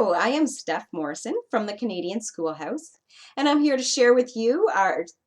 Hello, I am Steph Morrison from the Canadian Schoolhouse, and I'm here to share with you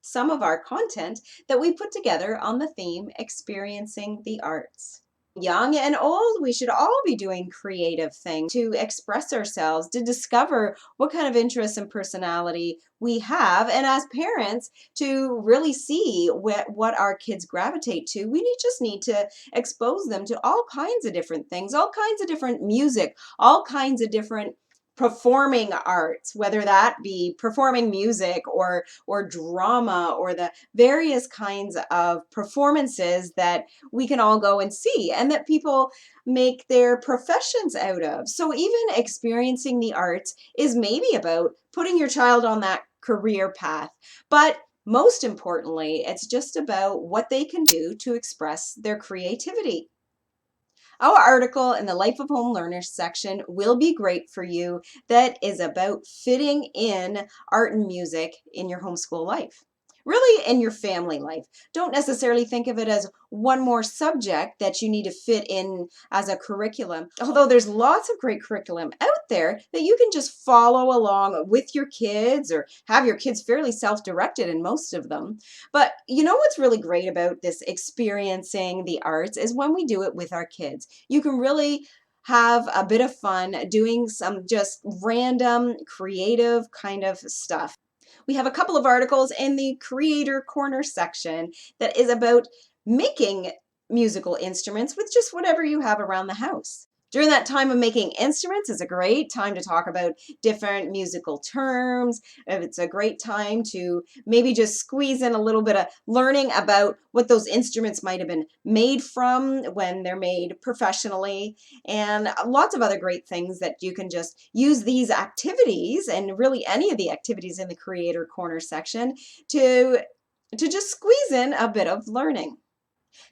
some of our content that we put together on the theme Experiencing the Arts. Young and old, we should all be doing creative things to express ourselves, to discover what kind of interests and personality we have. And as parents, to really see what our kids gravitate to, just need to expose them to all kinds of different things, all kinds of different music, all kinds of different performing arts, whether that be performing music or drama or the various kinds of performances that we can all go and see and that people make their professions out of. So even experiencing the arts is maybe about putting your child on that career path, but most importantly, it's just about what they can do to express their creativity. Our article in the Life of Home Learners section will be great for you. That is about fitting in art and music in your homeschool life. Really in your family life. Don't necessarily think of it as one more subject that you need to fit in as a curriculum. Although there's lots of great curriculum out there that you can just follow along with your kids or have your kids fairly self-directed in most of them. But you know what's really great about this experiencing the arts is when we do it with our kids. You can really have a bit of fun doing some just random creative kind of stuff. We have a couple of articles in the Creator Corner section that is about making musical instruments with just whatever you have around the house. During that time of making instruments is a great time to talk about different musical terms. It's a great time to maybe just squeeze in a little bit of learning about what those instruments might have been made from when they're made professionally, and lots of other great things that you can just use these activities and really any of the activities in the Creator Corner section to just squeeze in a bit of learning.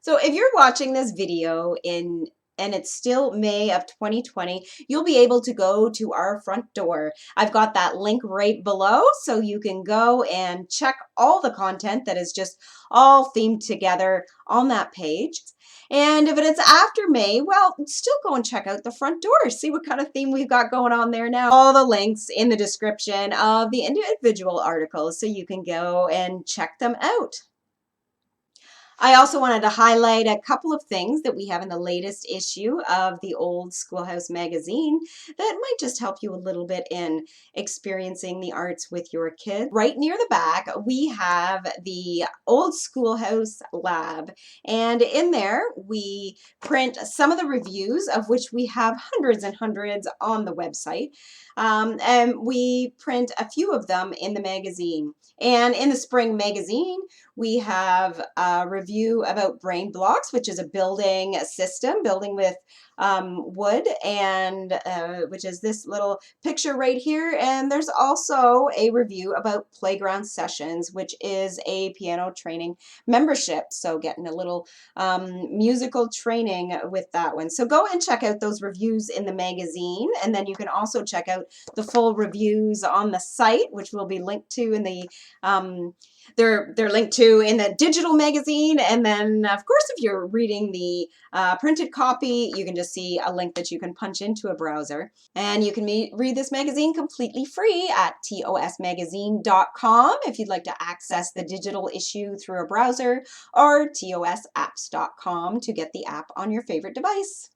So if you're watching this video and it's still May of 2020, you'll be able to go to our front door. I've got that link right below so you can go and check all the content that is just all themed together on that page. And if it's after May, well, still go and check out the front door, see what kind of theme we've got going on there now. All the links in the description of the individual articles so you can go and check them out. I also wanted to highlight a couple of things that we have in the latest issue of the Old Schoolhouse Magazine that might just help you a little bit in experiencing the arts with your kids. Right near the back, we have the Old Schoolhouse Lab, and in there we print some of the reviews, of which we have hundreds and hundreds on the website, and we print a few of them in the magazine. And in the spring magazine, we have a review about Brain Blocks, which is a building system, building with wood, and which is this little picture right here. And there's also a review about Playground Sessions, which is a piano training membership. So getting a little musical training with that one. So go and check out those reviews in the magazine. And then you can also check out the full reviews on the site, which will be linked to in the they're linked to in the digital magazine. And then of course, if you're reading the printed copy, you can just see a link that you can punch into a browser, and you can read this magazine completely free at tosmagazine.com if you'd like to access the digital issue through a browser, or tosapps.com to get the app on your favorite device.